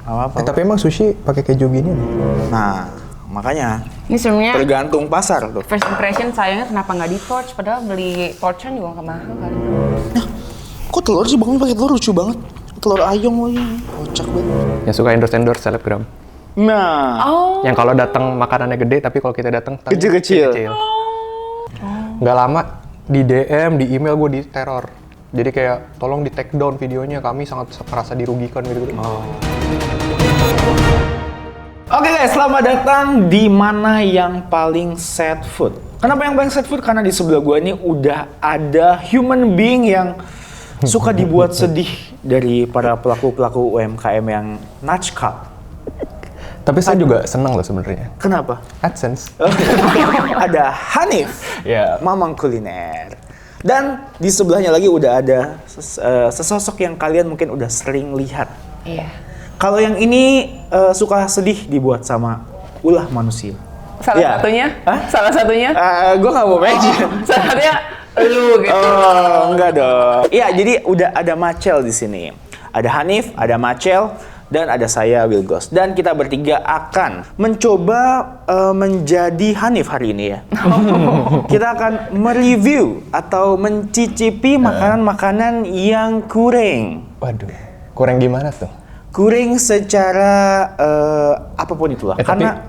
Apa-apa. Tapi emang sushi pakai keju gini nih. Nah, makanya Ini sebenarnya tergantung pasar tuh. first impression sayangnya kenapa nggak di torch, padahal beli torchan juga nggak mahal kan. Kok telur sih Bang pakai telur lucu banget. Telur ayam lagi. Kocak banget. Yang suka endorse selebgram. Nah, Yang kalau datang makanannya gede, tapi kalau kita datang Kecil-kecil. Nggak lama di DM, di email gue diteror. Jadi kayak tolong di take down videonya, kami sangat merasa dirugikan gitu. Oke guys, selamat datang di Mana Yang Paling Sad Food. Kenapa yang paling sad food? Karena di sebelah gua ini udah ada human being yang suka dibuat sedih dari para pelaku-pelaku UMKM yang natchkal. Tapi saya juga senang loh sebenarnya. Kenapa? AdSense. Ada Hanif, Ya. Mamang Kuliner. Dan di sebelahnya lagi udah ada sesosok yang kalian mungkin udah sering lihat. Iya. Kalau yang ini suka sedih dibuat sama ulah manusia. Salah Ya. satunya? Hah? Salah satunya? Gue gak mau mention. Salah satunya lu gitu. Oh, enggak dong. Iya, jadi udah ada Macel di sini. Ada Hanif, ada Macel, dan ada saya Wilgos. Dan kita bertiga akan mencoba menjadi Hanif hari ini ya. Kita akan mereview atau mencicipi makanan-makanan yang kurang. Waduh, kurang gimana tuh? Kurang secara apapun itulah. Karena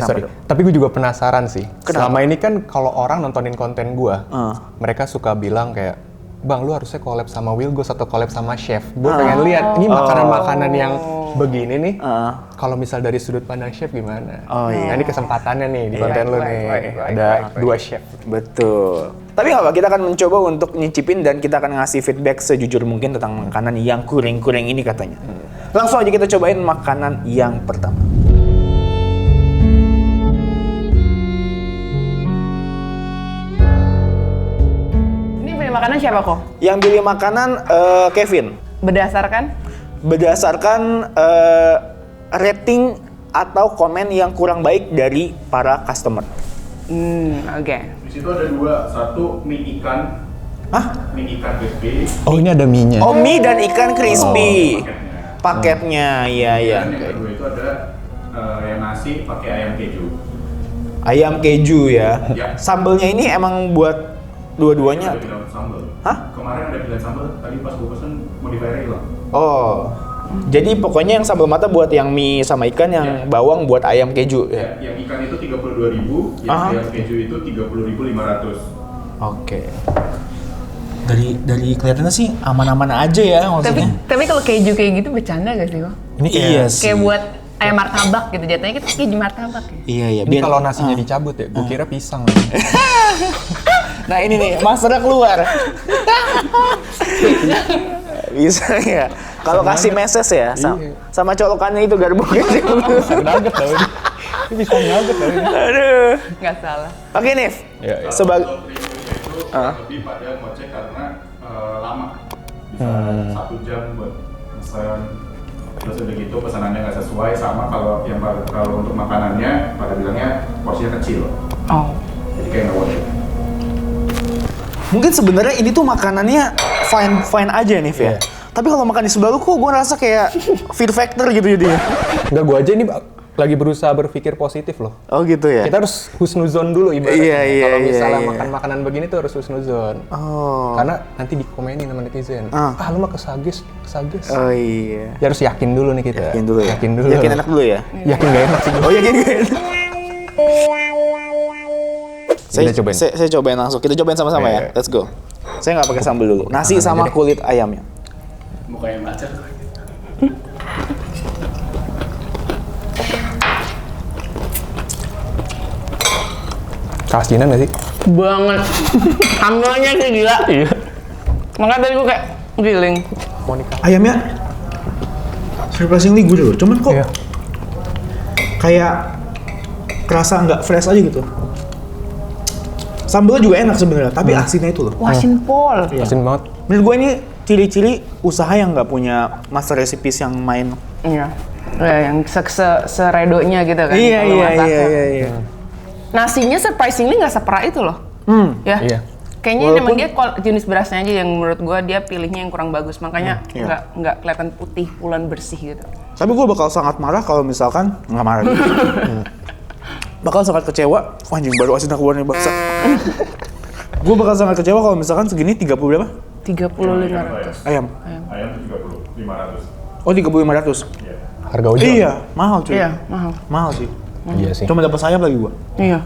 sorry. Tapi gue juga penasaran sih. Kenapa? Selama ini kan kalau orang nontonin konten gue, Ah. mereka suka bilang kayak, Bang, lu harusnya collab sama Wilgos atau collab sama chef. Gue pengen lihat ini makanan-makanan yang begini nih. Kalau misal dari sudut pandang chef gimana? Oh, iya. Nah, ini kesempatannya nih di konten lu nih. Ada dua chef. Betul. Tapi nggak apa, kita akan mencoba untuk nyicipin dan kita akan ngasih feedback sejujur mungkin tentang makanan yang kuring-kuring ini katanya. Langsung aja kita cobain makanan yang pertama. Ini pilih makanan siapa kok? Yang pilih makanan Kevin. Berdasarkan rating atau komen yang kurang baik dari para customer. Oke. Di situ ada dua, satu mie ikan. Hah? Mie ikan crispy. Oh, ini ada mie-nya. Oh, mie dan ikan crispy. Paketnya. Paketnya, iya iya. Dan yang kedua itu ada yang nasi pakai ayam keju. Ayam keju ya. Ya. Sambelnya ini emang buat dua-duanya. Ada bilang sambal. Hah? Kemarin ada bilang sambal, tadi pas gue pesen modifiernya hilang. Oh. Jadi pokoknya yang sambal mata buat yang mie sama ikan, yang bawang buat ayam keju ya. Ya, yang ikan itu 32.000, yang ayam keju itu 30.500. Oke. Dari kelihatannya sih aman-aman aja ya maksudnya. Tapi kalau keju kayak gitu bercanda gak sih kok? Ini iya sih. Kayak buat ayam martabak gitu, jatuhnya kita keju martabak ya. Iya iya. Ini kalau nasinya dicabut ya, gue kira pisang. Nah ini nih, masternya keluar. Bisa ya. Kalau kasih meses ya, sama colokannya itu garbuknya. Nugget tau ini. Ini bisa nugget tau ini. Aduh. Nggak salah. Oke Nif, Ya, ya. sebagai Itu lebih pada ngocek karena lama. Bisa 1 jam buat pesan. Terus udah gitu pesanannya nggak sesuai sama kalau untuk makanannya pada bilangnya porsinya kecil. Oh. Jadi kayak nggak worth it. mungkin sebenarnya ini tuh makanannya fine aja nih, ya. Tapi kalau makan di sebelah lu kok gue ngerasa kayak fear factor gitu jadinya. Enggak, gue aja ini lagi berusaha berpikir positif loh. Oh gitu ya. Kita harus husnuzon dulu ibaratnya. Iya, Kalau misalnya iya. makan makanan begini tuh harus husnuzon. Oh. Karena nanti dikomenin sama netizen. Lu mah kesages. Oh iya. Ya harus yakin dulu nih kita. Yakin dulu ya. Yakin dulu. Yakin enak dulu ya. Yakin gak enak sih. Oh yakin gak enak. Kita cobain. Saya cobain langsung. Kita cobain sama-sama ya. Iya. Let's go. Saya nggak pakai sambal dulu. Nasi sama kulit ayamnya. Mukanya macet. Kasinan gak sih? Banget. Sambalnya sih gila. Iya. Makanya tadi gue kayak giling. Monica. Ayamnya surprisingly good loh. Cuman kok Iya. kayak kerasa nggak fresh aja gitu. Sambalnya juga enak sebenarnya, tapi asinnya itu loh. Wasin pol. Iya. Asin banget. Menurut gue ini ciri-ciri usaha yang nggak punya master recipes yang main. Iya. Ya, yang seredonya gitu kan. kalau masaknya. iya. Nasinya surprisingly nggak seperak itu loh. Ya. Iya. Kayaknya Walaupun- memang dia jenis berasnya aja yang menurut gue dia pilihnya yang kurang bagus, makanya iya. nggak kelihatan putih, pulen bersih gitu. Tapi gue bakal sangat marah kalau misalkan nggak marah gitu. Bakal sangat kecewa. Wah, anjing baru asin keluar nih bangsa. Gue bakal sangat kecewa kalau misalkan segini 30 berapa? 30.500. Ayam. Ayam 30, 500. Oh 30.500. Iya. Harga ojol. Iya, mahal cuy. Iya, mahal. Mahal sih. Iya sih. Cuma dapat sayap lagi gua. Iya.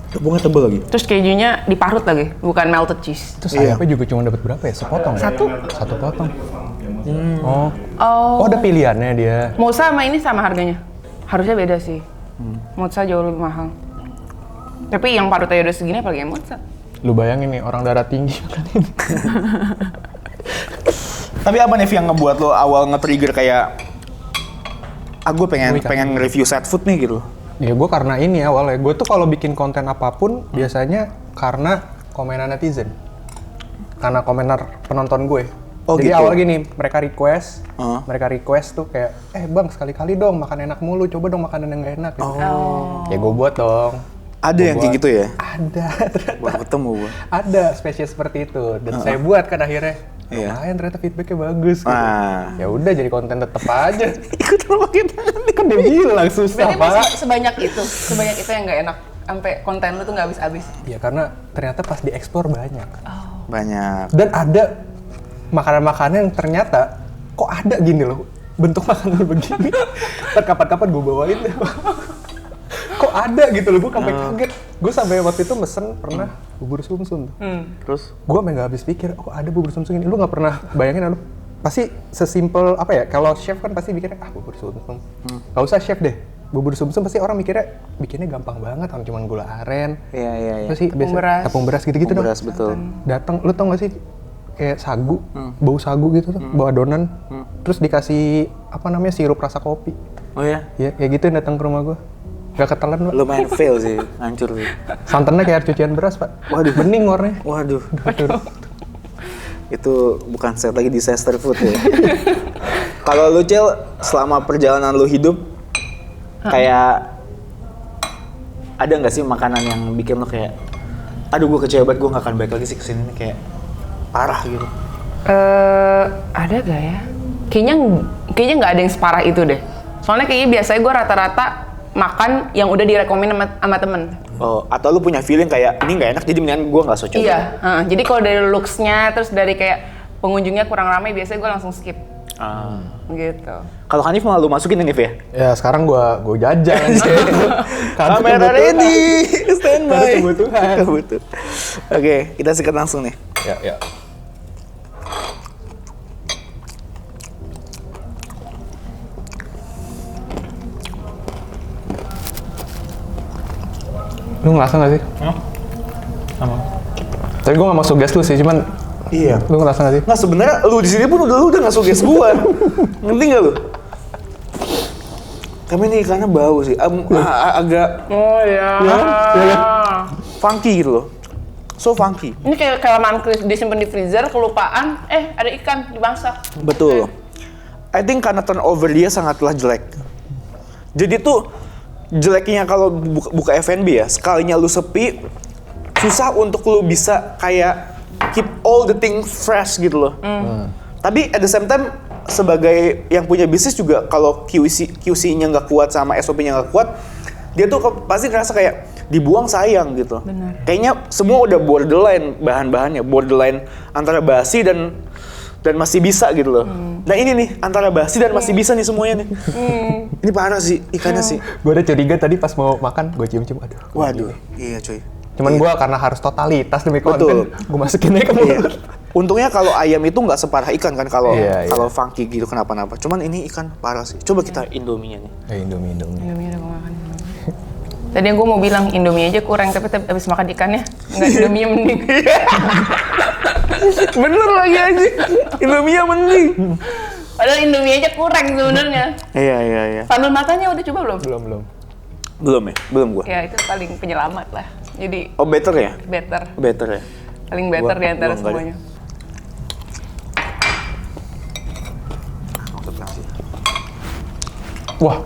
Tepungnya tebel lagi. Terus kejunya diparut lagi, bukan melted cheese. Terus sayapnya juga cuma dapat berapa ya? Sepotong. ya? Satu potong. Oh. Oh, Oh, ada pilihannya dia. Moza sama ini sama harganya? Harusnya beda sih. Moza jauh lebih mahal. Tapi yang parutnya udah segini apalagi yang Moza? Lu bayangin nih orang darah tinggi kan ini. Tapi apa nih yang ngebuat lo awal nge-trigger kayak gue pengen nge-review set food nih gitu. Ya gue karena ini awalnya, gue tuh kalau bikin konten apapun biasanya karena komenan netizen. Karena komentar penonton gue. Oh, Jadi gitu? awal gini, mereka request tuh kayak, bang sekali-kali dong makan enak mulu, coba dong makanan yang gak enak gitu. Ya gue buat dong. Ada yang kayak gitu ya? Ada, ternyata. Baru ketemu gua. Ada spesies seperti itu, dan saya buat kan akhirnya. Iya. Lumayan ternyata feedbacknya bagus gitu. Ah. Ya udah jadi konten tetep aja. Ikut pakai tangan. Kan dia bilang susah, Berarti Pak. masih sebanyak itu yang nggak enak, sampai konten lu tuh nggak habis-habis. Ya karena ternyata pas dieksplor banyak. Banyak. Dan ada makanan-makanan yang ternyata kok ada gini loh, bentuk makanan begini. Ntar kapan-kapan gue bawain deh. Kok ada gitu loh, gue sampai kaget. Gue sampai waktu itu mesen pernah bubur sumsum. Terus? Gue sampai nggak habis pikir, oh ada bubur sumsum ini. Lu nggak pernah bayangin lu? Pasti sesimpel apa ya? Kalau chef kan pasti mikirnya bubur sumsum. Gak usah chef deh. Bubur sumsum pasti orang mikirnya bikinnya gampang banget, orang cuma gula aren. Iya. Apa sih? Tepung beras. Gitu-gitu dong. Beras betul. Datang, lu tau gak sih kayak sagu, bau sagu gitu tuh, bawa adonan, terus dikasih apa namanya sirup rasa kopi. Oh ya? Ya kayak gitu yang datang ke rumah gua. Gak ketelan, Pak. Lumayan fail sih, hancur sih. Santannya kayak air cucian beras, Pak. Waduh. Bening warnanya. Waduh. Itu bukan set lagi disaster food ya. Kalau lu Cel, selama perjalanan lu hidup kayak ada nggak sih makanan yang bikin lu kayak aduh gue kecewa banget, gue nggak akan balik lagi sih kesini nih, kayak parah gitu. Ada gak ya? Kayaknya nggak ada yang separah itu deh. Soalnya kayaknya biasanya gue rata-rata makan yang udah direkomend sama temen. Oh, atau lu punya feeling kayak ini nggak enak jadi mendingan gue nggak usah coba. Iya, jadi kalau dari looks-nya terus dari kayak pengunjungnya kurang ramai, biasanya gue langsung skip. Gitu. Kalau Hanif malah lu masukin Hanif ya? Ya sekarang gua jajan sih. Kamera ready, standby. Kebutuhan. Kebutuhan. Oke, kita sikat langsung nih. Ya. Lu ngerasa nggak sih? Sama. Tapi gue nggak mau suggest lu sih, cuman Iya. lu ngerasa nggak sih? Nah sebenarnya lu di sini pun lu udah nggak suges gua. Ngerti nggak lu? Kami ini ikannya bau sih, agak Oh iya. funky gitu loh. So funky. Ini kayak kelamaan disimpan di freezer, kelupaan, ada ikan dimasak. Betul. I think karena turnover dia sangatlah jelek. Jadi tuh jeleknya kalau buka F&B ya, sekalinya lu sepi, susah untuk lu bisa kayak keep all the thing fresh gitu loh. Tapi at the same time, sebagai yang punya bisnis juga kalau QC-nya nggak kuat sama SOP-nya nggak kuat, dia tuh pasti ngerasa kayak dibuang sayang gitu. Benar. Kayaknya semua udah borderline bahan-bahannya, borderline antara basi dan masih bisa gitu loh. Nah ini nih antara basi dan masih bisa nih semuanya nih. Ini parah sih ikannya sih. Gue udah curiga tadi pas mau makan, gue cium-cium, aduh. Waduh, iya cuy. Cuman gue karena harus totalitas demi konten, gue masukin aja ke Iya. mulut. Untungnya kalau ayam itu nggak separah ikan kan kalau Iya. kalau funky gitu kenapa-napa. Cuman ini ikan parah sih. Coba kita Indominya nih. Indomie. Indomie udah gue makan. Tadi gue mau bilang Indomie aja kurang, tapi abis makan ikannya nggak Indomie mending. Bener lagi aja. Indomie mending. Padahal Indomie aja kurang sebenarnya. Iya. Sambal matanya udah coba belum? Belum. Belum ya? Belum gua. Ya itu paling penyelamat lah. Jadi Oh better ya? better. Better ya? Paling better di antara gua enggak semuanya. Wah.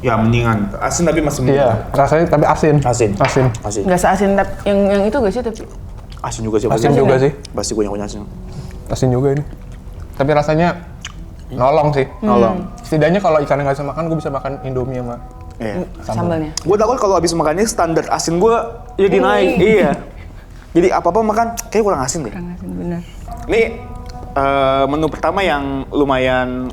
Ya mendingan asin tapi masih mending. Iya, rasanya tapi asin. Asin. Asin. Asin. Nggak seasin yang itu gak sih tapi? Asin juga sih. Asin juga sih. Pasti punya asin. Asin juga ini. Tapi rasanya nolong sih. Nolong. Setidaknya kalau ikannya nggak bisa makan, gue bisa makan Indomie sama Iya. Sambalnya. Gue takut kalau habis makan ini standar asin gue jadi naik. Iya. Jadi apa-apa makan kayak kurang asin deh. Kurang asin bener. Ini menu pertama yang lumayan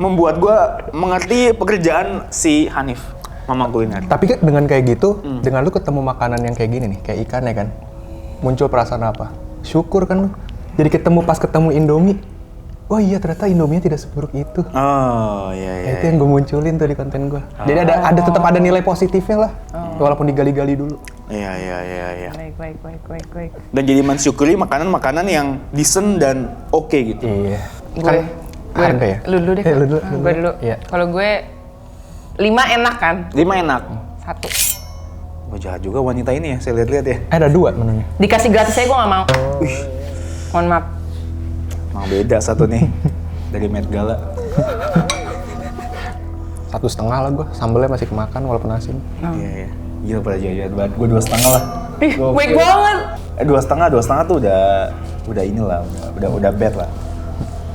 membuat gue mengerti pekerjaan si Hanif, Mama Kuliner. Tapi kan dengan kayak gitu, dengan lu ketemu makanan yang kayak gini nih, kayak ikan ya kan, muncul perasaan apa? Syukur kan lu. Jadi pas ketemu Indomie, oh iya ternyata Indomie tidak seburuk itu. Oh iya Nah, itu yang gue munculin tuh di konten gue. Jadi ada tetap ada nilai positifnya lah, walaupun digali-gali dulu. Iya. Baik. Dan jadi mensyukuri makanan-makanan yang decent dan oke gitu. Iya. Gue Harga ya? Lu dulu deh. Lu dulu. Gue dulu. Iya. Kalau gue 5 enak kan? 5 enak. 1. Oh, jahat juga wanita ini ya, saya lihat-lihat ya. Ada 2 menunya. Dikasih gratis aja gue gak mau. Mohon maaf. Emang beda satu nih dari Met Gala. 1,5 lah gue, sambalnya masih kemakan walaupun asin. Iya. Gila pada jahat banget. Gue 2,5 lah. Ih, baik banget. 2,5 tuh udah inilah, udah bad lah.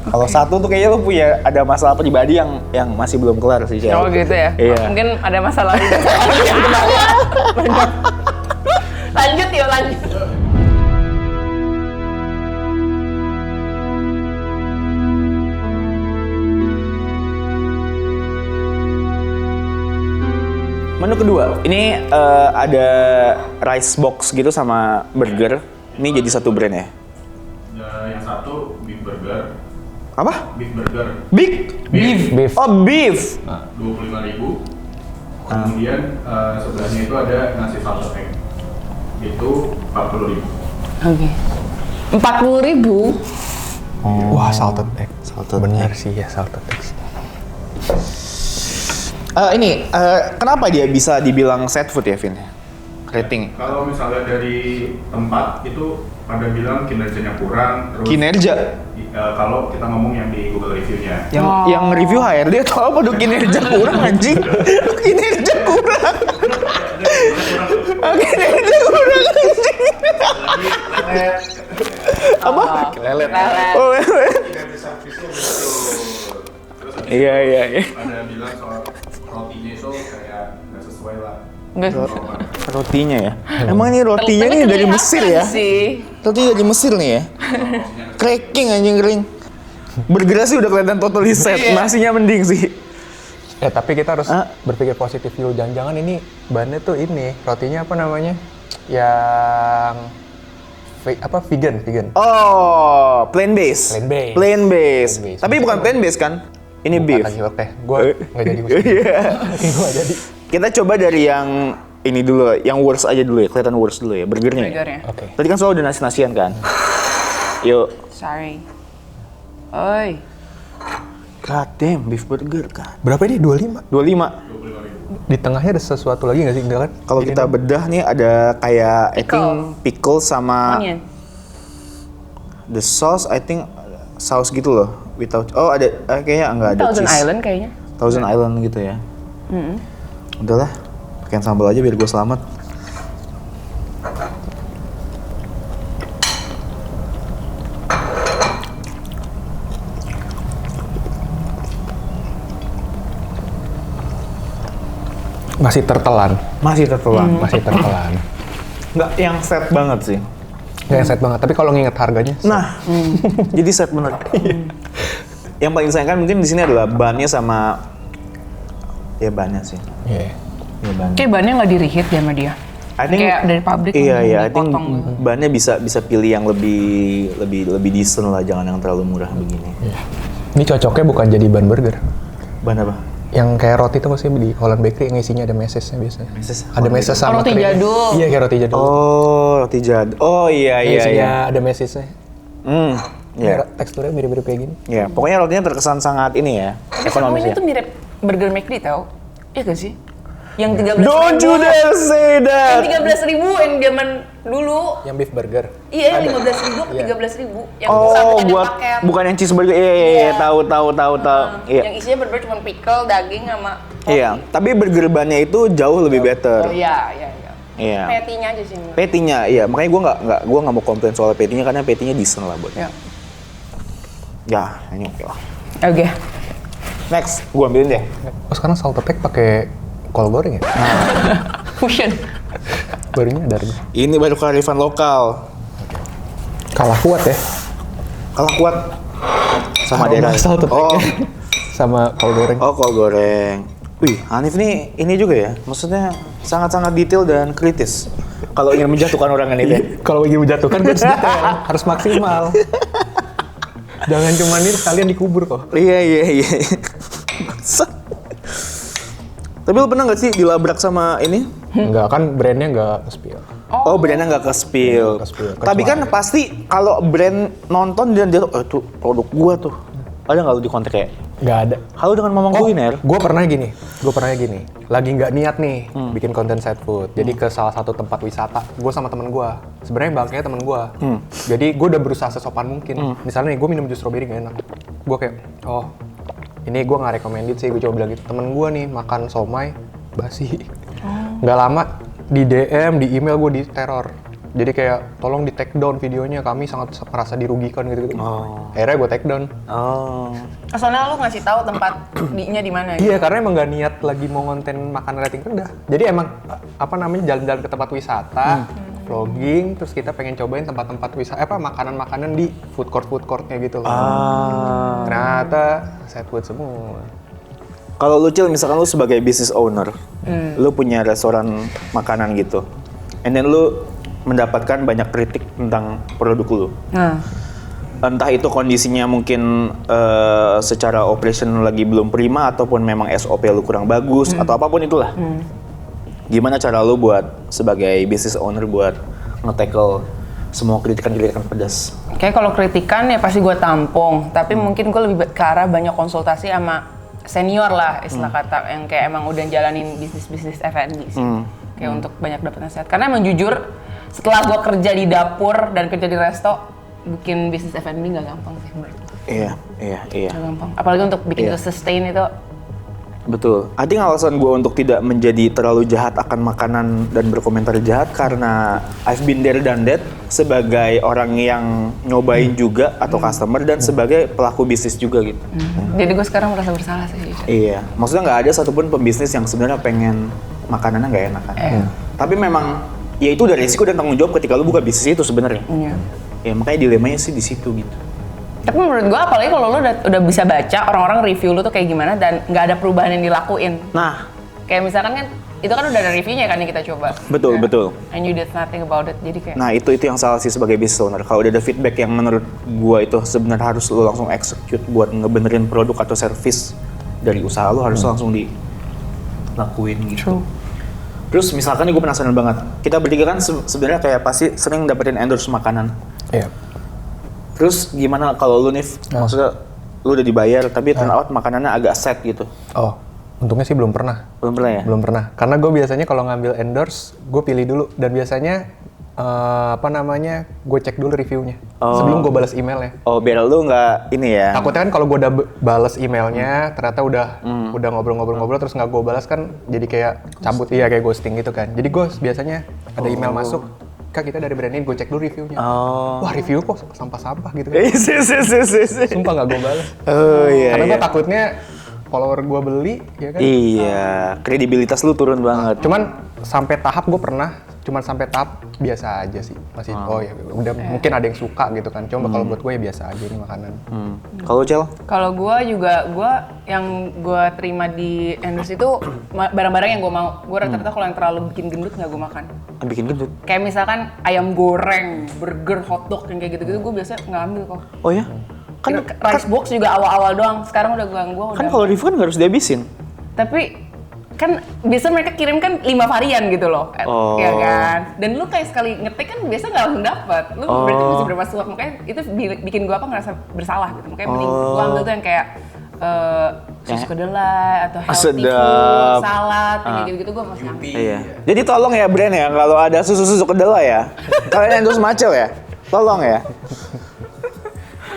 Kalau 1 tuh kayaknya lu punya ada masalah pribadi yang masih belum kelar sih. Oh gitu ya? Iya. Mungkin ada masalah. Lanjut. Menu kedua, ini ada rice box gitu sama burger. Ini jadi satu brand ya? Yang satu beef burger. Apa? Beef burger Beef. Oh, beef. 25.000. Kemudian sebelahnya itu ada nasi salted egg. Itu 40.000. Oke. 40.000. Wah, salted egg. Salted Bener sih ya, salted egg. Kenapa dia bisa dibilang set food ya, Vin? Rating. Kalau misalnya dari tempat itu pada bilang kinerjanya kurang. Terus Kinerja? kalau kita ngomong yang di Google review-nya. Yang review HRD atau apa tuh kinerja kurang anjing? Kinerja kurang. Kinerja kurang anjing. Apa? Lelet. Oh, Kinerja servisnya betul. Terus habis Iya. itu ada bilang soal rotinya itu kayak nggak sesuai lah. Rotinya ya? Emang ini rotinya nih dari Mesir ya? Rotinya dari Mesir nih ya? Cracking anjing kering. Burger sih udah kelihatan totally set, nasinya mending sih. Tapi kita harus berpikir positif dulu. Jangan-jangan ini bahannya tuh ini, rotinya apa namanya? Yang vegan. Oh, plain base. Plain base. Plain base. Plain base. Tapi bukan plain base kan? Ini beef. Oke, gue nggak jadi musuh. Iya. Oke, gue nggak jadi. Kita coba dari yang ini dulu, yang worst aja dulu ya, kelihatan worst dulu ya, burgernya. Burgernya. Oke. Tadi kan selalu ada nasi-nasian kan? Yuk. Sorry. Oi. God damn, beef burger kan. Berapa ini? 25? 25. Di tengahnya ada sesuatu lagi nggak sih? Enggak kan? Kalau kita bedah nih ada kayak I think pickle sama Onion. the sauce, I think saus gitu loh. Without, oh ada, kayaknya enggak ada Thousand cheese. Island kayaknya. Thousand Island gitu ya. Udahlah, pakein sambal aja biar gue selamat. Masih tertelan. Masih tertelan. Masih tertelan. Nggak yang set banget sih. Nggak yang set banget. Tapi kalau nginget harganya, Nah, jadi set bener. Yang paling disayangkan mungkin di sini adalah bannya sama ya bannya sih. iya. Ya bannya. Kayak bannya nggak di-reheat dia sama dia. I think, Kayak dari pabrik Iya, langsung I think dipotong gitu. bannya bisa pilih yang lebih decent lah, jangan yang terlalu murah begini. Iya. Ini cocoknya bukan jadi ban burger. Ban apa? Yang kayak roti itu masih di Holland Bakery yang isinya ada mesesnya biasanya. Meses? Ada meses sama Roti krim. jadul. Iya, kayak roti jadul. Oh, roti jadul. Oh iya Yang iya isinya iya. ada mesesnya. Iya. Teksturnya mirip-mirip kayak gini. Ya, pokoknya rotinya terkesan sangat ini ya, Tapi ekonomis ini ya. tuh mirip burger McD tau? Iya gak sih? Yang 13.000. Don't you dare say that. Yang 13.000 yang zaman dulu. Yang beef burger. Iya, yang 15.000 ke 13.000. Yang Oh, sampingannya buat paket. bukan yang cheeseburger. Iya, tahu. Iya. Yang isinya bener-bener cuma pickle, daging sama Iya, tapi burger-bannya itu jauh lebih better. Oh iya, iya, iya. Iya. Patty-nya aja sih. menurut. Patty-nya, iya. Makanya gue nggak mau komplain soal patty-nya karena patty-nya decent lah buat. Ya. Ya, ini oke lah. Oke. Next, gue ambilin deh. Oh sekarang salted egg pakai kol goreng ya? Fusion. Barunya ada. Ini baru kearifan lokal. Kalah kuat ya? Kalah kuat sama Aroma daerah. salted egg. Oh, Sama kol goreng. oh kol goreng. Wih, Hanif nih ini juga ya. Maksudnya sangat-sangat detail dan kritis. Kalau ingin menjatuhkan orang Hanif ya. Kalau ingin menjatuhkan gue harus detail, harus maksimal. Jangan cuma ini sekalian dikubur kok. Iya. Bangsat. Tapi lu pernah nggak sih dilabrak sama ini? Enggak, kan brandnya enggak spill. Oh, brandnya nggak ke spill. Nggak ke-spill. Tapi kan pasti kalau brand nonton dan dia tuh, itu produk gua tuh. Ada nggak lu di kontak kayak? Nggak ada. Halo dengan Mamang Kuliner. Gue pernah gini. Lagi nggak niat nih bikin konten side food. Jadi ke salah satu tempat wisata. Gue sama temen gue. Sebenarnya bangkanya temen gue. Jadi gue udah berusaha sesopan mungkin. Misalnya nih gue minum jus strawberry gak enak. Gue kayak, oh ini gue nggak recommended sih. Gue coba bilang gitu. Temen gue nih makan somai basi. Nggak lama di DM, di email gue diteror. Jadi kayak tolong di take down videonya, kami sangat merasa dirugikan gitu-gitu. Akhirnya gue take down. Oh. Soalnya lu ngasih tahu tempat nya di mana. Iya, karena emang nggak niat lagi mau konten makan rating rendah. Jadi emang apa namanya jalan-jalan ke tempat wisata, vlogging, terus kita pengen cobain tempat-tempat wisata, makanan-makanan di food courtnya gitu loh. Ternyata side food semua. Kalau lu Cil, misalkan lu sebagai business owner, lu punya restoran makanan gitu, and then lu mendapatkan banyak kritik tentang produk lu. Entah itu kondisinya mungkin secara operation lagi belum prima ataupun memang SOP lu kurang bagus atau apapun itulah. Gimana cara lu buat sebagai business owner buat nge-tackle semua kritikan-kritikan pedas? Kayak kalau kritikan ya pasti gue tampung, tapi mungkin gue lebih ke arah banyak konsultasi sama senior lah istilah kata yang kayak emang udah jalanin bisnis F&B sih. Kayak untuk banyak dapat nasihat. Karena emang jujur setelah gue kerja di dapur dan kerja di resto, bikin bisnis F&B nggak gampang sih menurut gue. Iya. Nggak gampang. Apalagi untuk bikin itu sustain itu. Betul. I think alasan gue untuk tidak menjadi terlalu jahat akan makanan dan berkomentar jahat karena I've been there done that sebagai orang yang nyobain juga atau customer dan sebagai pelaku bisnis juga gitu. Jadi gue sekarang merasa bersalah sih. Iya. Maksudnya nggak ada satupun pembisnis yang sebenarnya pengen makanannya nggak enak kan. Tapi memang ya itu udah risiko dan tanggung jawab ketika lu buka bisnis itu sebenarnya. Ya makanya dilemanya sih di situ gitu. Tapi menurut gue apalagi kalau lu udah bisa baca orang-orang review lu tuh kayak gimana dan nggak ada perubahan yang dilakuin. Nah, Kayak misalkan kan itu kan udah ada reviewnya kan yang kita coba. betul. And you did nothing about it. Jadi kayak Nah itu yang salah sih sebagai business owner. Kalau udah ada feedback yang menurut gua itu sebenarnya harus lo langsung execute buat ngebenerin produk atau service dari usaha lo harus langsung dilakuin gitu. True. Terus misalkan nih gue penasaran banget. Kita bertiga kan sebenarnya kayak pasti sering dapetin endorse makanan. Iya. Terus gimana kalau lu nih? Maksudnya lu udah dibayar tapi turn out makanannya agak set gitu. Oh, untungnya sih belum pernah. Belum pernah ya? Belum pernah. Karena gue biasanya kalau ngambil endorse, gue pilih dulu. Dan biasanya, gue cek dulu reviewnya. Sebelum gue balas emailnya. Oh, biar lu nggak ini ya? Takutnya kan kalau gue udah balas emailnya, ternyata udah ngobrol-ngobrol terus nggak gue balas kan jadi kayak cabut, kayak ghosting gitu kan. Jadi gue biasanya ada email masuk, Kak kita dari brand ini, gue cek dulu reviewnya. Wah review kok sampah-sampah gitu kan. Sumpah nggak gue balas. Oh iya. Karena gue takutnya follower gue beli, ya kan. Iya, kredibilitas lu turun banget. Cuman sampai tahap gue pernah, sampai tahap biasa aja sih. Masih, udah mungkin ada yang suka gitu kan. Cuma kalau buat gue ya biasa aja ini makanan. Kalau Cel? kalau gue yang gue terima di endorse itu barang-barang yang gue mau. Gue rata-rata kalau yang terlalu bikin gendut nggak gue makan. Bikin gendut? Kayak misalkan ayam goreng, burger, hotdog yang kayak gitu-gitu gue biasa nggak ambil kok. Oh ya? Kan rice box juga awal-awal doang. Sekarang udah gue Kan kalau review kan nggak harus dihabisin. Tapi kan biasa mereka kirim kan 5 varian gitu loh, ya kan. Dan lu kayak sekali ngetik kan biasa nggak langsung dapet. Lu berarti masih berapa suap, makanya itu bikin gua ngerasa bersalah gitu. Makanya mending gua ambil tuh yang kayak susu kedelai atau healthy food, salad, kayak gitu-gitu gua masih ambil. Iya. Jadi tolong ya brand ya, kalau ada susu kedelai ya, kalian endorse Macel ya, tolong ya.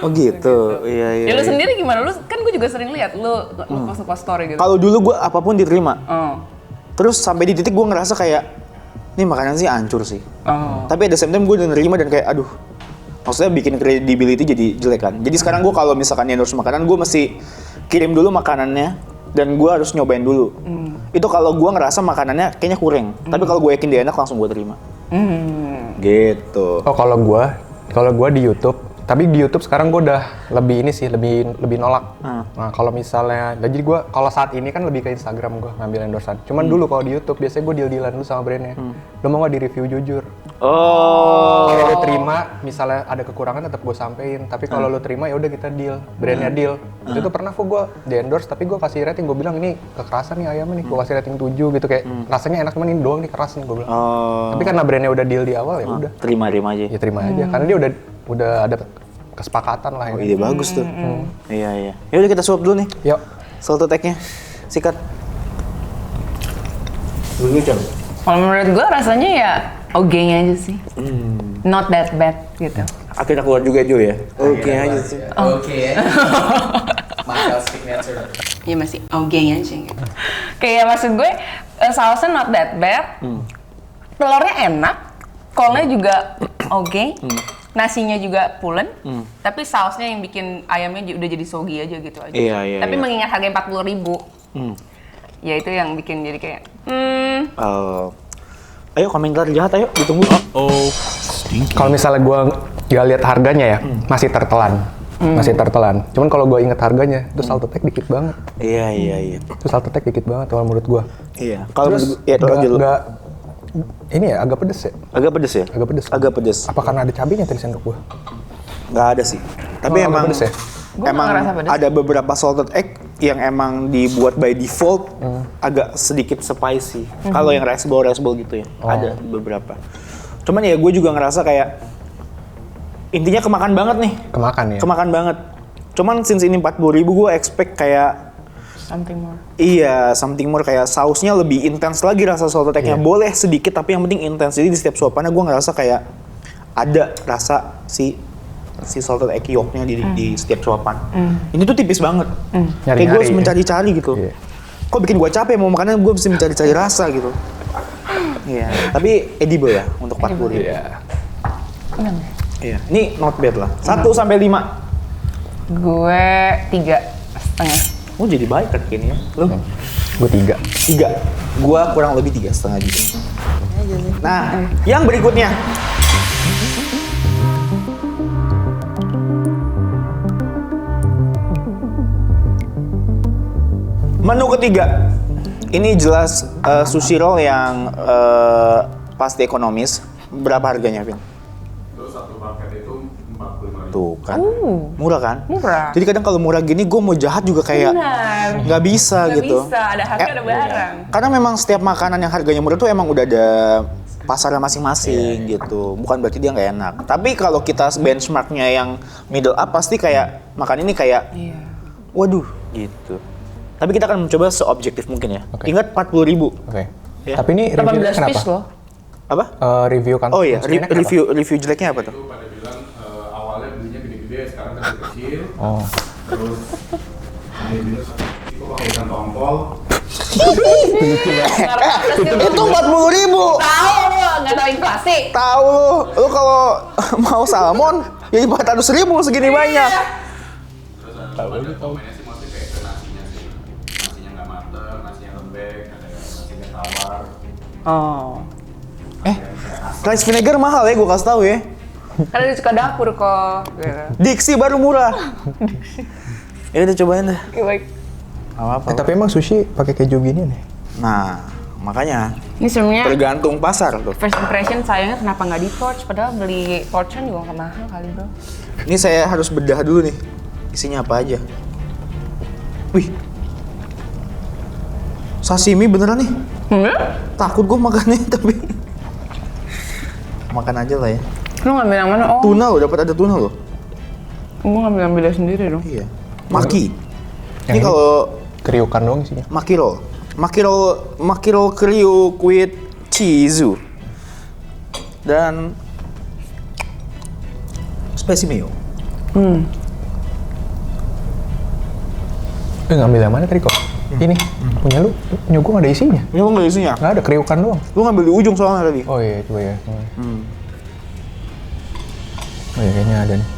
Oh gitu, iya. Ya lu sendiri gimana? Lu kan gue gue juga sering lihat lu post story gitu. Kalau dulu gue apapun diterima. Oh. Terus sampai di titik gue ngerasa kayak, ini makanan sih hancur sih. Tapi at the same time gue udah nerima dan kayak, aduh, maksudnya bikin credibility jadi jelek kan. Jadi sekarang gue kalau misalkan endorse makanan, gue mesti kirim dulu makanannya dan gue harus nyobain dulu. Itu kalau gue ngerasa makanannya kayaknya kurang. Tapi kalau gue yakin dia enak, langsung gue terima. Gitu. Oh kalau gue di YouTube, tapi di YouTube sekarang gue udah lebih ini sih, lebih nolak. Nah kalau misalnya, jadi gue kalau saat ini kan lebih ke Instagram gue ngambil endorsean. Cuman dulu kalau di YouTube biasanya gue deal-dealan dulu sama brandnya. Lo mau nggak di review jujur? Kalau lo terima, misalnya ada kekurangan tetap gue sampein. Tapi kalau lo terima ya udah kita deal, brandnya deal. Itu tuh pernah kok gue di endorse, tapi gue kasih rating, gue bilang ini kekerasan nih ayamnya nih, gue kasih rating 7 gitu kayak rasanya enak cuman ini doang nih keras nih gue bilang. Tapi karena brandnya udah deal di awal ya udah. Terima aja. Ya terima aja, karena dia udah ada kesepakatan lah. Ide bagus tuh. Iya. Yaudah kita suap dulu nih. Yuk. Salted egg-nya. Sikat. Dulu Cang. Kalau menurut gue rasanya ya oke-nya aja sih. Not that bad gitu. Akhirnya keluar juga Jo ya. Oke aja sih. Oke. Michael signature. Ya masih oke-nya aja gitu. Kayak maksud gue sausnya not that bad. Telurnya enak. Kolnya juga oke. Nasinya juga pulen, tapi sausnya yang bikin ayamnya udah jadi soggy aja gitu aja. Iya. Tapi mengingat harga 40.000, ya itu yang bikin jadi kayak, Ayo komentar jahat ayo, ditunggu. Kalau misalnya gue nggak lihat harganya ya, masih tertelan. Masih tertelan. Cuman kalau gue inget harganya, itu salted egg dikit banget. Iya. Itu salted egg dikit banget kalau menurut gue. Iya. Kalau Terus ya lanjut. Ini ya agak pedes ya? Agak pedes ya? Agak pedes. Apa karena ada cabenya tadi sendok gue? Nggak ada sih. Tapi Oh, agak emang pedes ya? Gua emang nggak ngerasa pedes. ada beberapa salted egg yang emang dibuat by default agak sedikit spicy. Kalau yang rice bowl gitu ya, ada beberapa. Cuman ya gue juga ngerasa kayak intinya kemakan banget nih. Kemakan banget. Cuman since ini 40.000 gue expect kayak something more. iya, something more kayak sausnya lebih intens lagi rasa salted egg-nya. Boleh sedikit tapi yang penting intens. Jadi di setiap suapannya gue ngerasa kayak ada rasa si salted egg yolk-nya di setiap suapan. Ini tuh tipis banget. Kayak gue harus mencari-cari gitu. Kok bikin gue capek mau makanan, gue mesti mencari-cari rasa gitu. Iya, tapi edible ya untuk 40.000. Iya, ini not bad lah. 1 sampai 5. Gue 3,5. Oh jadi baik kan kayaknya. Lu? Gue 3. 3. Gua kurang lebih 3,5 juga. Nah, yang berikutnya. Menu ketiga. Ini jelas sushi roll yang pasti ekonomis. Berapa harganya, Vin? Untuk satu paket itu 45.000. Tuh kan. Murah kan? Murah. Jadi kadang kalau murah gini gue mau jahat juga kayak Benar. nggak bisa Nggak gitu. bisa, ada harga, ada barang. Karena memang setiap makanan yang harganya murah tuh emang udah ada pasarnya masing-masing gitu. Bukan berarti dia nggak enak. Tapi kalau kita benchmarknya yang middle up pasti kayak makan ini kayak waduh gitu. Tapi kita akan mencoba seobjektif mungkin ya. Ingat 40.000. Oke. Ya. Tapi ini reviewnya 18 kenapa? piece loh. Apa? Review kan? Oh iya, konsumennya kenapa? review jeleknya apa tuh? Itu pada bilang awalnya belinya gede-gede, sekarang kecil-kecil. Oh. Terus itu pakai ikan tongkol. Itu 40.000. Tahu lo, nggak tahu inflasi. Tahu lu kalau mau salmon ya 400.000 segini banyak. Terus ada komennya sih mostly kayak ke nasinya sih. Nasinya nggak mateng, nasinya lembek, ada nasinya tawar. Oh. Rice vinegar mahal ya, gue kasih tahu ya. Karena dia suka dapur kok. Gitu. Diksi baru murah. Ya udah cobain deh. Oke, baik. Apa-apa. Tapi emang sushi pakai keju gini nih? Nah, makanya Ini sebenarnya tergantung pasar tuh. first impression sayangnya kenapa nggak di torch, padahal beli torchan juga nggak mahal kali bro. Ini saya harus bedah dulu nih. Isinya apa aja? Wih. Sashimi beneran nih. Takut gue makannya tapi makan aja lah ya. Lu ngambil yang mana? Oh, Tuna loh, dapat ada tuna loh. gue ngambil sendiri dong. Iya. Maki. Yang Ini ini? kalau Kriukan doang isinya. maki roll. Maki roll kriuk with cheese. Dan spicy mayo. Ngambil yang mana tadi kok? Ini, punya lu gue nggak ada isinya. Ini lo nggak isinya? Nggak ada, kriukan doang. Lu ngambil di ujung soalnya tadi. Oh iya, coba ya. Oh iya, kayaknya ada nih.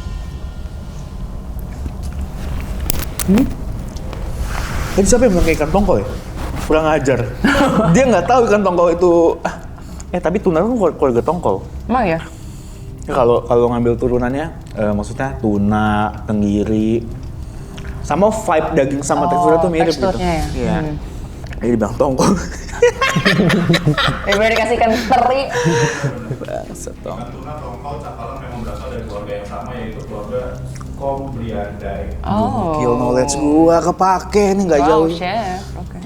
Tadi siapa yang bilang kayak ikan tongkol ya? Kurang ajar. Dia nggak tahu ikan tongkol itu. Tapi tuna kan keluarga tongkol. Emang ya? Ya, kalau ngambil turunannya, maksudnya tuna, tenggiri, sama vibe daging sama teksturnya tuh mirip gitu. teksturnya ya? Iya. Jadi dibilang tongkol. Boleh dikasihkan teri. Bangsat dong. Tuna tongkol cakalang memang berasal dari keluarga yang sama, yaitu keluarga Combreandae. Oh. Kill knowledge gua kepake nih nggak Wow, jauh. chef. Oke.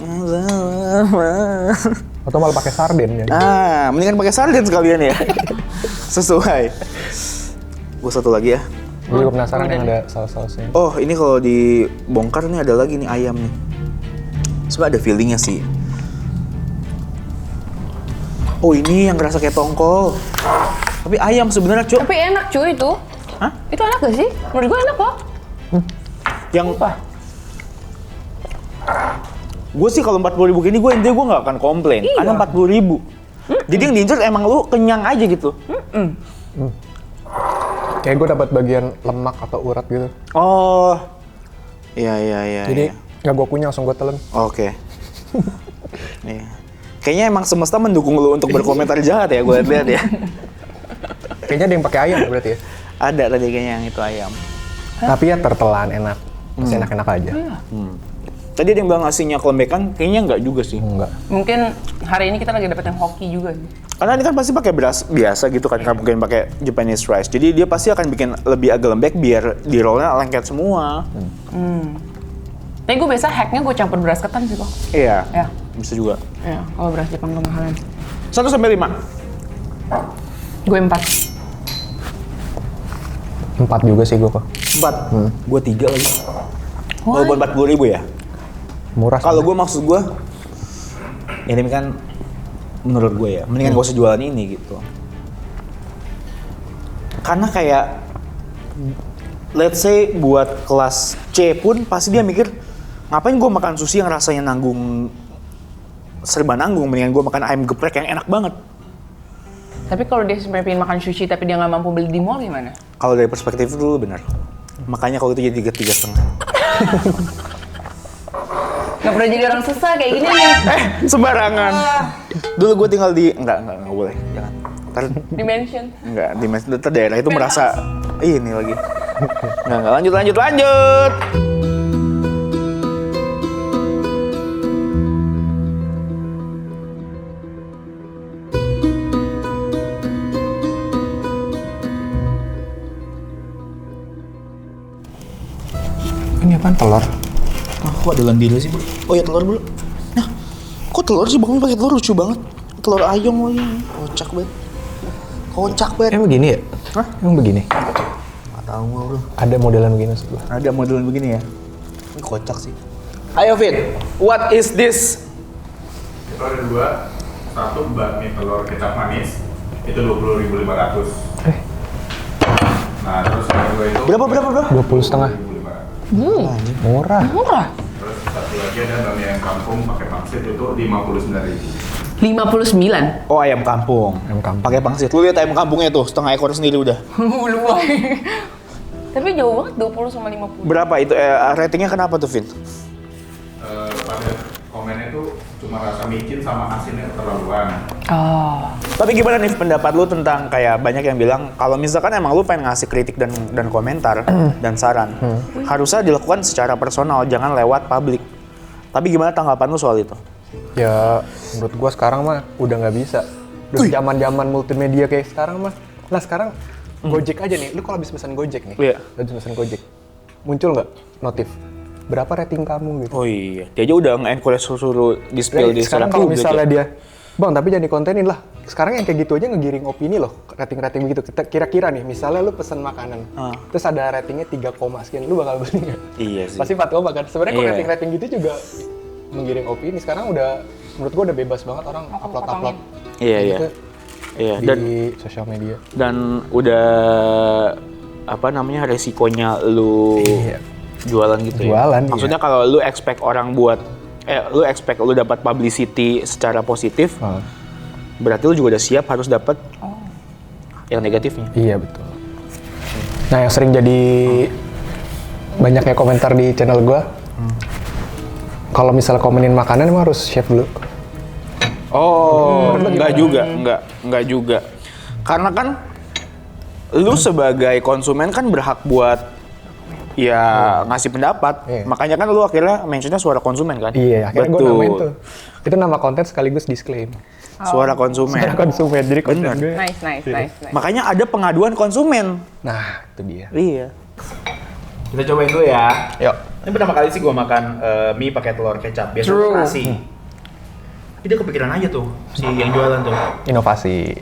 Atau malah pakai sarden ya. Mendingan pakai sarden sekalian ya. Sesuai. Gua satu lagi ya. Gue juga penasaran yang ada saus-sausnya. Oh, ini kalau dibongkar nih ada lagi nih ayam nih. Sebenarnya ada feelingnya sih. Oh, ini yang ngerasa kayak tongkol. Tapi ayam sebenarnya, Cuk. Tapi enak cuy itu. Hah? Itu enak gak sih? Menurut gue enak kok. Yang apa? Gue sih kalau 40.000 gini intinya gue nggak akan komplain. Iya. Karena 40.000. Jadi yang diincer emang lu kenyang aja gitu. Kayak gue dapat bagian lemak atau urat gitu. Oh. Iya. Jadi nggak gue kunyah, langsung gue telan. Oke. Iya. Kayaknya emang semesta mendukung lu untuk berkomentar jahat ya, gue lihat ya. Kayaknya ada yang pakai ayam berarti ya. Ada tadi kayaknya yang itu ayam. Tapi ya tertelan enak. Masih enak-enak aja. Tadi ada yang bilang ngasihnya kelembekan, kayaknya enggak juga sih. Enggak. Mungkin hari ini kita lagi dapet yang hoki juga sih. Karena ini kan pasti pakai beras biasa gitu kan, nggak mungkin pakai Japanese rice. Jadi dia pasti akan bikin lebih agak lembek biar di rollnya lengket semua. Tapi gue biasa hacknya gue campur beras ketan sih kok. Iya. Ya. Bisa juga. Ya, kalau beras Jepang kemahalan. 1 sampai 5. Gue 4. 4 juga sih gue kok. 4. Gue 3 lagi. Walaupun 40.000 ya. Murah. Kalau gue maksud gue, ini kan menurut gue ya, mendingan gak usah jualan ini gitu. Karena kayak, let's say buat kelas C pun pasti dia mikir, ngapain gue makan sushi yang rasanya serba nanggung, mendingan gue makan ayam geprek yang enak banget. Tapi kalau dia sebenarnya pengen makan sushi tapi dia nggak mampu beli di mall gimana? Kalau dari perspektif itu dulu benar. Makanya kalau itu jadi 3,5. Nggak pernah jadi orang susah kayak gini nih. Sembarangan. Dulu gue tinggal di enggak boleh, jangan. Ntar Dimension. enggak di daerah itu merasa ini lagi. Enggak lanjut. Ini apaan, telur? Kok ada landila sih, Bro? Oh ya, telur dulu. Nah, kok telur sih? Bang pakai telur lucu banget. Telur ayam lagi. Kocak banget. Emang begini ya? Hah? Emang begini? Nggak tahu gua, Bro. Ada modelan begini maksud gue. Ada modelan begini ya? Ini kocak sih. Ayo, Fit. What is this? Itu ada 2. Satu bakmi telur kecap manis, itu 20.500. Nah, terus yang kedua itu Berapa? 20,5. 20.500. Murah. Murah. Terus satu lagi ada bakmi ayam kampung pakai pangsit itu 59.000. 59. Oh, ayam kampung. Ayam kampung. Pakai pangsit. Lu lihat ayam kampungnya tuh, setengah ekor sendiri udah. Lu Tapi jauh banget 20 sama 50. Berapa itu? Ratingnya kenapa tuh, Vin? Pada komennya tuh cuma rasa micin sama asinnya keterlaluan. Oh. Tapi gimana nih pendapat lu tentang kayak banyak yang bilang kalau misalkan emang lu pengen ngasih kritik dan komentar dan saran, harusnya dilakukan secara personal, jangan lewat publik. Tapi gimana tanggapan lu soal itu? Ya, menurut gua sekarang mah udah nggak bisa. Udah zaman-zaman multimedia kayak sekarang mah. Nah sekarang Gojek aja nih. Lu kalau habis pesan Gojek nih, Iya. habis pesan Gojek, muncul nggak notif? Berapa rating kamu gitu? Oh iya, dia aja udah nge-encourage suruh di-spill di Sekarang secara kalau publik misalnya ya. dia, bang tapi jangan dikontenin lah. Sekarang yang kayak gitu aja ngegiring opini loh, rating-rating begitu. Kira-kira nih, misalnya lu pesen makanan, terus ada ratingnya 3, sekian, lu bakal beli nggak? Iya sih. Pasti 4 kan? Sebenarnya kalau Iya. rating-rating gitu juga menggiring opini. Sekarang udah, menurut gua udah bebas banget orang upload Iya, iya. gitu Iya, di sosial media. dan udah apa namanya resikonya lu Iya. Jualan gitu ya? Jualan, iya. Maksudnya kalau lu expect orang buat, lu expect lu dapat publicity secara positif, berarti lu juga udah siap harus dapat yang negatifnya. Iya betul. Nah yang sering jadi banyaknya komentar di channel gua, kalau misalnya komenin makanan emang harus chef dulu. Oh, enggak juga. Karena kan lu sebagai konsumen kan berhak buat ya ngasih pendapat. Iya. Makanya kan lu akhirnya mentionnya suara konsumen kan? Iya, akhirnya gue Betul. namain tuh. Itu nama konten sekaligus disclaim. Suara konsumen. Suara konsumen, jadi konten Bener. gue. Nice. Makanya ada pengaduan konsumen. Nah, itu dia. Iya. Kita cobain dulu ya. Yuk. Ini pertama kali sih gua makan mie pakai telur kecap. Biasanya nasi. Ini dia kepikiran aja tuh si yang jualan tuh. Inovasi.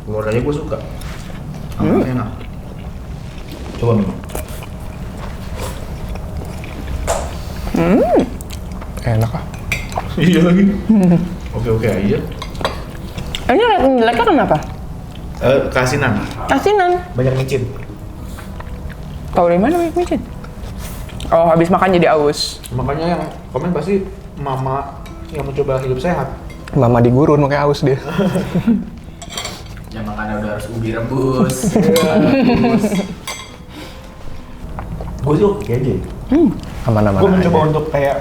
Telur aja gua suka. Enak. Coba mie. Enak ah. Iya lagi. Oke aja. Ini rating jeleknya kenapa? Keasinan. Asinan. Banyak micin. Tahu dari mana banyak micin? Oh, habis makan jadi aus. Makanya yang komen pasti mama yang mencoba hidup sehat. Mama di gurun makanya aus dia. Yang makannya udah harus ubi rebus. Gue sih oke aja. Aman-aman Gue aja. mencoba untuk kayak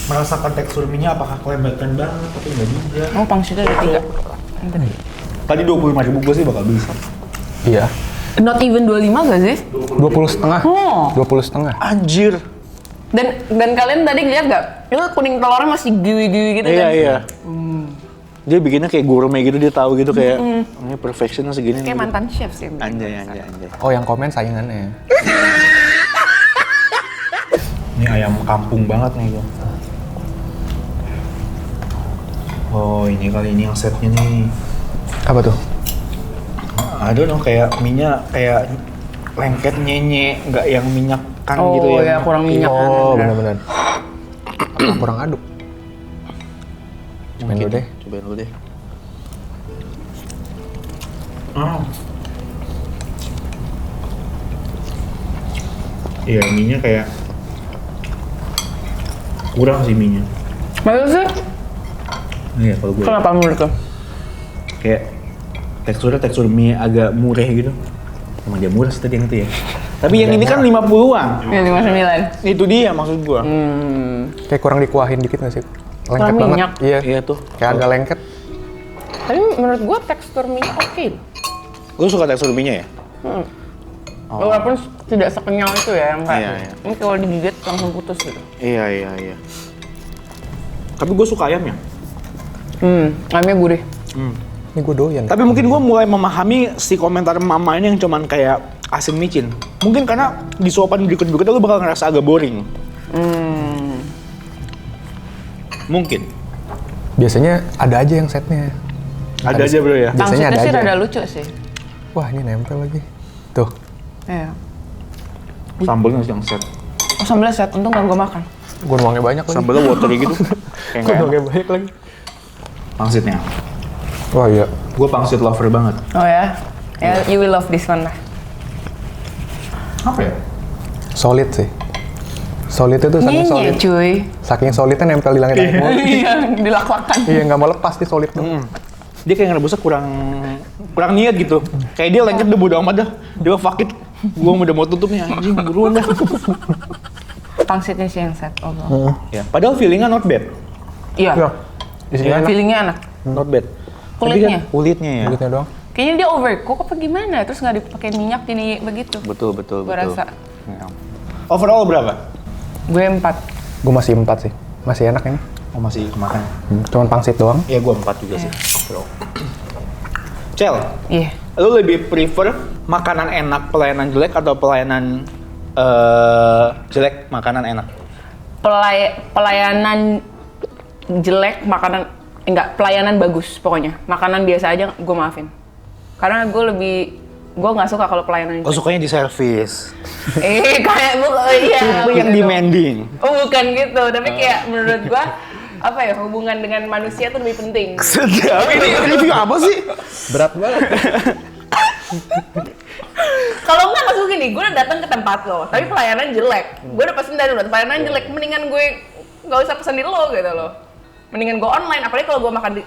merasakan tekstur mie-nya apakah kelembakan banget tapi enggak juga. Oh, pangsitnya ada 3. Tadi 25.000 gue sih bakal bisa. Iya. Not even 25 gak sih? 20,5. Oh. 20,5. Anjir. Dan kalian tadi lihat gak? Itu kuning telurnya masih giwi-giwi gitu kan? Iya. Dia bikinnya kayak gourmet gitu, dia tahu gitu kayak ini perfectionnya segini. Kayak nih. mantan chef sih. Anjay. Oh, yang komen saingannya. Ini ayam kampung banget nih gua. Oh, ini kali ini yang setnya nih. Apa tuh? I don't know, kayak minyak kayak lengket nyenye, nggak yang minyakan Oh gitu ya. ya, kurang minyak kan. Oh, bener. benar-benar. Kurang aduk. Cobain dulu deh. Cobain dulu deh. Iya, mie-nya kayak kurang sih mie-nya. Masa sih? Iya, kalau gue Kenapa menurut lo? kayak tekstur mie agak mureh gitu. Emang dia murah sih tadi yang itu ya. Tapi yang ini kan 50-an. Ya 59. Itu dia maksud gua. Kayak kurang dikuahin dikit nggak sih? Lengket Kurang banget. minyak. Iya. Iya tuh. Kayak agak lengket. Tapi menurut gua tekstur mie oke. Gue suka tekstur mie-nya ya. Walaupun tidak sekenyal itu ya, yang kayak Iya. ini kalau digigit langsung putus gitu. Iya. Tapi gue suka ayamnya. Ayamnya gurih. Ini gue doyan. Tapi mungkin gue mulai memahami si komentar mama ini yang cuman kayak asin micin. Mungkin karena di suapan berikut-berikutnya lu bakal ngerasa agak boring. Mungkin. Biasanya ada aja yang setnya. Ada aja bro ya. Biasanya Pangsitnya ada sih aja. rada lucu sih. Wah, ini nempel lagi. Tuh. Iya. Sambelnya yang set. Oh, sambelnya set, untung gak gua makan. Gue nuangnya banyak lagi. Sambelnya watery gitu. Kayak Gue nggak enak. nuangnya banyak lagi. Pangsitnya. Wah iya. Gue pangsit lover banget. Oh ya? Ya, you will love this one lah. Apa ya? Solid sih. Solid itu saking Nyenye solid. cuy. Saking solidnya nempel di langit-langit mulu. Iya, dilak-lakan. Iya, nggak mau lepas di solid tuh. Dia kayak ngerebusnya kurang niat gitu. Kayak dia lengket udah bodo amat dah. Dia fuck it. Gue udah mau tutup nih anjing, buruan dah. Pangsitnya sih yang set. Oh, Ya, padahal feelingnya not bad. iya. Iya. Isinya enak. Feelingnya enak. Not bad. Kulitnya? Tapi kan kulitnya ya. Kulitnya doang. Kayaknya dia overcook apa gimana? Terus nggak dipakai minyak jadi begitu. Betul. Gua rasa. Ya. Overall berapa? Gue 4. Gue masih 4 sih. Masih enak ini. Oh masih kemakan. Cuman pangsit doang. Ya gue 4 juga sih. Cel, Iya. lu lebih prefer makanan enak pelayanan jelek atau pelayanan jelek makanan enak? Pelayanan jelek, makanan enggak, pelayanan bagus pokoknya. Makanan biasa aja gue maafin. Karena gue nggak suka kalau pelayanan Oh sukanya di service. kayak gue iya. Tipe yang gitu. demanding. Oh bukan gitu, tapi kayak menurut gue apa ya, hubungan dengan manusia tuh lebih penting. Sedap. Ini review apa sih? Berat banget. maksud gue gini, gue udah datang ke tempat lo, tapi pelayanan jelek. Gue udah pesen dari lo, pelayanan jelek. Mendingan gue nggak usah pesen di lo gitu loh. Mendingan gue online, apalagi kalau gue makan di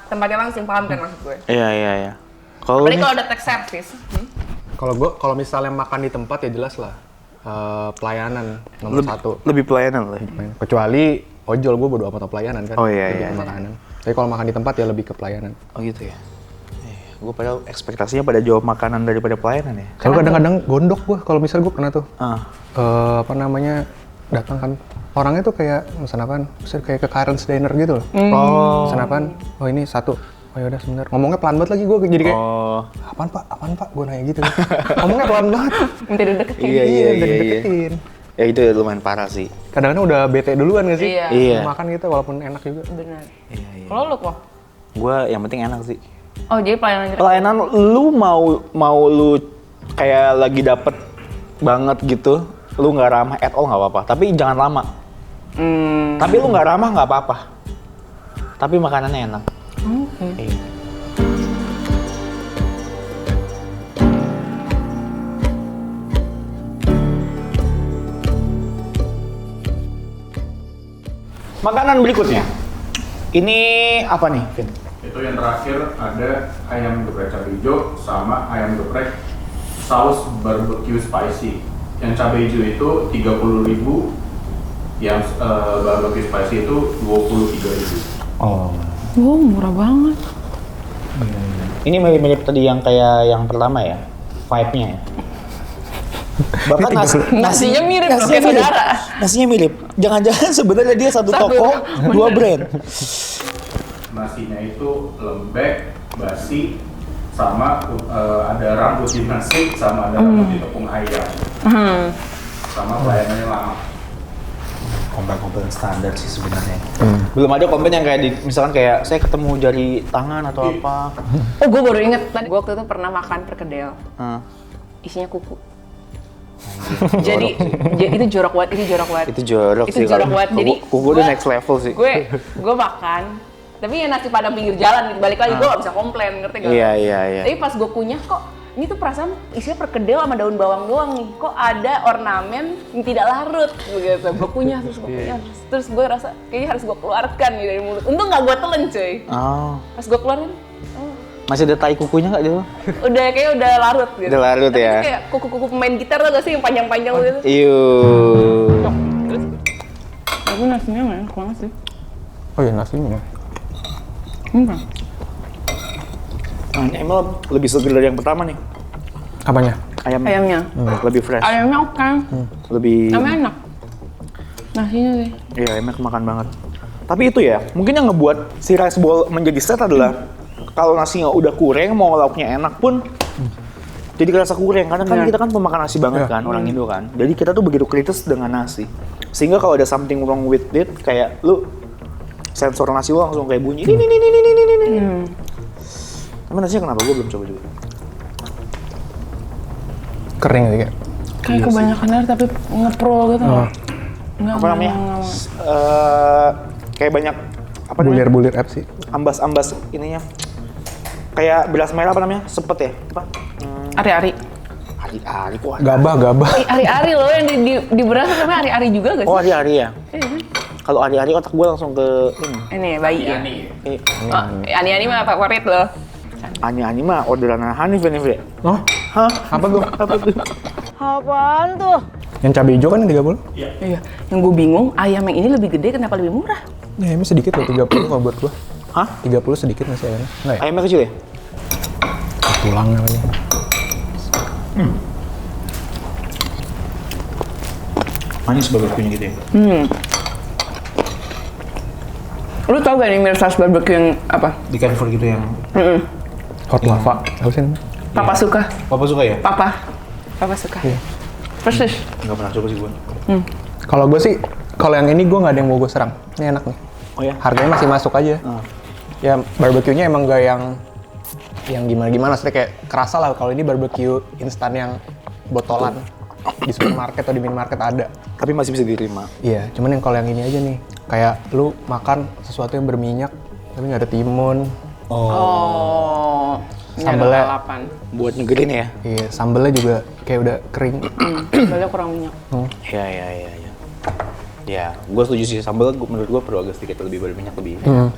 tempatnya langsung, paham kan maksud gue? Iya. Apalagi kalau ada tech service. Kalau misalnya makan di tempat ya jelas lah pelayanan nomor satu. Lebih pelayanan lah. Kecuali ojol, gue bodo amat sama pelayanan kan. Oh, iya, Lebih iya, ke iya. makanan. Tapi kalau makan di tempat ya lebih ke pelayanan. Oh gitu ya. Gue padahal ekspektasinya pada jawab makanan daripada pelayanan ya. Kalau kadang-kadang gondok gue, kalau misal gue kena tuh. Ah. Datang kan. Orangnya tuh kayak pesan apaan? Pesan kayak ke Karen's Diner gitu loh. Oh. Pesan apaan? Oh ini satu. Oh yaudah sebentar. Ngomongnya pelan banget lagi gue jadi kayak apaan pak? Gue nanya gitu. Ngomongnya pelan banget. Minta dideketin. Iya. Udah dideketin. Ya itu lumayan parah sih. Kadang-kadang udah bete duluan gak sih? Iya. Makan gitu walaupun enak juga. Benar. Iya. Kalau lo kok? Gue yang penting enak sih. Oh jadi pelayanan jelek. Pelayanan lu mau lu kayak lagi dapet banget gitu, lu nggak ramah at all nggak apa-apa. Tapi jangan lama. Tapi lu nggak ramah nggak apa-apa. Tapi makanannya enak. Iya. Makanan berikutnya. Ini apa nih, Vin? Itu yang terakhir ada ayam geprek cabai hijau sama ayam geprek saus barbecue spicy. Yang cabai hijau itu 30.000, yang barbecue spicy itu 23.000. Oh. Wow, murah banget. Ini mirip-mirip tadi yang kayak yang pertama ya, vibe-nya ya. Bahkan Nasinya mirip loh, kayak saudara. Nasinya mirip. Jangan-jangan sebenarnya dia satu toko, dua brand. Nasinya itu lembek, basi, sama ada rambut di nasi, sama ada rambut di tepung ayam. Sama pelayanannya lama. Komplain standar sih sebenarnya. Belum ada komplain yang kayak misalkan kayak saya ketemu jari tangan atau apa. Oh, gue baru inget tadi. Gue waktu itu pernah makan perkedel. Isinya kuku. Jadi itu jorok banget. Itu jorok sih. Jadi kuku udah next level sih. Gue makan, tapi ya nasi padang pinggir jalan gitu. Balik lagi gue gak bisa komplain, ngerti gak? Iya. Tapi pas gue kunyah kok ini tuh perasaan isinya perkedel sama daun bawang doang nih. Kok ada ornamen yang tidak larut begitu. Gue kunyah terus gue rasa kayaknya harus gue keluarkan nih dari mulut. Untung gak gue telan cuy. Oh. Pas gue keluarin, Masih ada tai kukunya nggak gitu? kayaknya udah larut gitu. Udah larut. Tapi ya. Kayak kuku-kuku pemain gitar tau gak sih yang panjang-panjang gitu. Terus Tapi nasinya enak banget sih. Oh iya nasinya. Nah, ini emang lebih seger dari yang pertama nih. Apanya? Ayamnya. Lebih fresh. Ayamnya oke. Lebih. Ayamnya enak. Nasinya sih. Iya, enak makan banget. Tapi itu ya, mungkin yang ngebuat si rice bowl menjadi set adalah kalau nasinya udah kurang, mau lauknya enak pun jadi kerasa kurang. Karena kan kita kan pemakan nasi banget kan, orang Indo kan. Jadi kita tuh begitu kritis dengan nasi. Sehingga kalau ada something wrong with it, kayak lu sensor nasi lu langsung kayak bunyi. Tapi nasinya kenapa? Gue belum coba juga. Kering gitu kayak. Kayak kebanyakan air tapi ngepro gitu. Apa namanya? Kayak banyak apa namanya? Bulir-bulir apa sih? Ambas-ambas ininya. Kayak beras merah apa namanya? Sepet ya? Apa? Ari-ari. Ari-ari kok ada? Gabah. Ari-ari loh yang di beras namanya ari-ari juga gak sih? Oh, ari-ari ya? Iya kan? Kalau ari-ari otak gue langsung ke ini. Ini bayi ya? Eh, Oh, ani-ani mah favorit loh. Ani-ani mah orderan Hanif ya, Nif ya? Oh? Hah? Apa tuh? Apaan tuh? Yang cabai hijau kan yang 30? Iya. Yang gue bingung, ayam yang ini lebih gede kenapa lebih murah? Ya emang sedikit loh, 30 kalau buat gua. Hah? 30 sedikit nggak sih ayamnya? Nggak ya? Ayamnya kecil ya? Tulangnya lagi. Manis barbeque gitu ya? Lu tau gak nih Mirsas barbecue yang apa? Di Carrefour gitu yang... Hot lava. Apa sih? Papa suka. Papa suka ya? Papa suka. Persis. Nggak pernah coba sih gue. Kalau gue sih, kalau yang ini gue nggak ada yang mau gue serang. Ini enak nih. Oh ya? Harganya masih masuk aja. Ya barbecue-nya emang gak yang gimana-gimana. Maksudnya kayak kerasa lah kalau ini barbecue instan yang botolan. Di supermarket atau di minimarket ada. Tapi masih bisa diterima. Iya, cuman yang kalau yang ini aja nih. Kayak lu makan sesuatu yang berminyak, tapi nggak ada timun. Oh. Sambelnya, lalapan. Buat nyegerin ya. iya sambelnya juga kayak udah kering. Sambalnya kurang minyak. Iya. Ya, gue setuju sih sambal. Menurut gue perlu agak sedikit lebih berminyak lebih enak.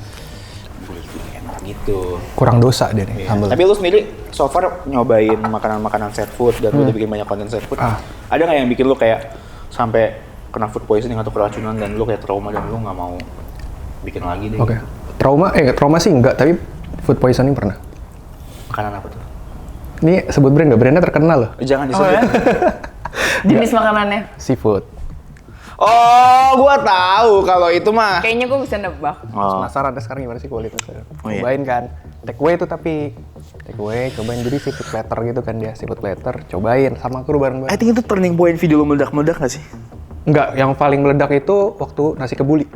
Enak gitu. Kurang dosa deh nih sambel. Tapi lu sendiri so far nyobain makanan-makanan set food dan lu udah bikin banyak konten set food. Ada nggak yang bikin lu kayak sampai kena food poisoning atau keracunan dan lu kayak trauma dan lu nggak mau bikin lagi deh? Oke. Trauma sih enggak, tapi food poisoning pernah. Makanan apa tuh? Ini sebut brand nggak? Brandnya terkenal loh. Jangan disebut. Jenis makanannya. Seafood. Oh, gua tahu kalau itu mah. Kayaknya gue bisa nebak. Oh. Penasaran deh sekarang gimana sih kualitasnya? Oh, iya. Cobain kan. Take away itu tapi cobain jadi seafood platter gitu kan dia, seafood platter. Cobain sama kru bareng-bareng. I think itu turning point video lu meledak-meledak nggak sih? Enggak, yang paling meledak itu waktu nasi kebuli.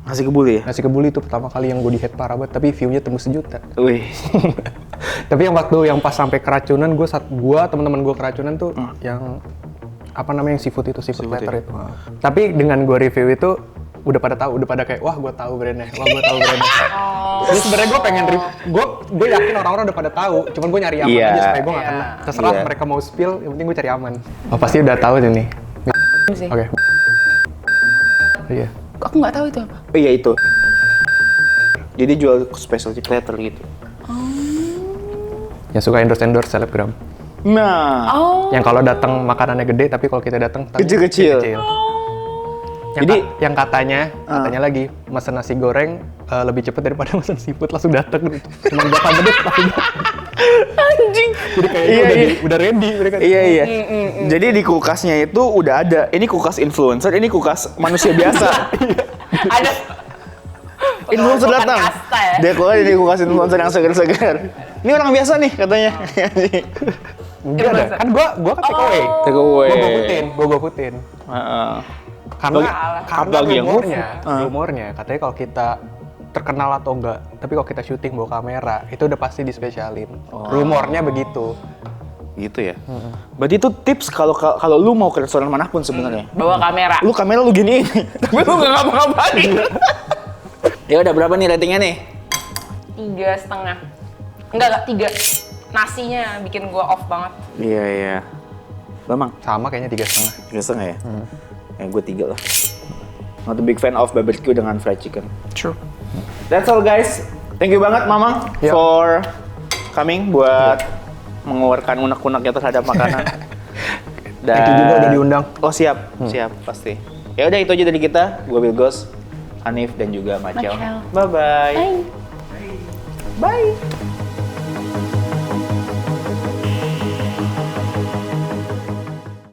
Nasi kebuli ya? Nasi kebuli itu pertama kali yang gue di-hate parah banget, tapi view-nya tembus 1 juta. Wih. Tapi yang waktu yang pas sampai keracunan, gue teman-teman gue keracunan tuh yang apa namanya yang seafood platter itu. Tapi dengan gue review itu udah pada kayak wah gue tahu brandnya. Jadi sebenarnya gue pengen gue yakin orang-orang udah pada tahu, cuman gue nyari aman aja supaya gue nggak kena. Terserah mereka mau spill, yang penting gue cari aman. Oh pasti udah tahu ini. Oke. Iya. Aku nggak tahu itu apa. Iya itu. Jadi jual specialty platter gitu. Yang suka endorse selebgram. Nah. Oh. Yang kalau datang makanannya gede, tapi kalau kita datang Kecil-kecil. Yang katanya lagi mesen nasi goreng lebih cepet daripada mesen seafood, langsung datang gitu. Cuma berapa menit langsung datang. Anjing. Jadi kayaknya udah ready mereka. Iya. Jadi di kulkasnya itu udah ada. Ini kulkas influencer, ini kulkas manusia biasa. Ada. Influencer Bukan datang. kasta ya. Dia keluar ini kulkas influencer yang segar-segar. Ini orang biasa nih katanya. Enggak ada. Kan gua kan take away. Take away. Gua GoFoodin. Heeh. Karena lagi yang rumornya katanya kalau kita terkenal atau enggak, tapi kalau kita syuting bawa kamera, itu udah pasti dispesialin. Rumornya begitu. Gitu ya. Berarti itu tips kalau lu mau ke restoran manapun sebenarnya. Bawa kamera. Lu kamera lu giniin, tapi lu nggak ngapa-ngapain. Ya udah berapa nih ratingnya nih? 3,5. Enggak 3. Nasinya bikin gua off banget. Iya. Bang, Sama kayaknya 3,5. 3,5 ya? Ya gue 3 lah. Not a big fan of barbecue dengan fried chicken. True. That's all guys. Thank you banget Mamang for coming buat mengeluarkan unek-uneknya terhadap makanan. Dan Thank you juga udah diundang. Oh siap pasti. Ya udah itu aja dari kita. Gue Wilgos, Hanif dan juga Machel. Bye bye. Bye. Bye.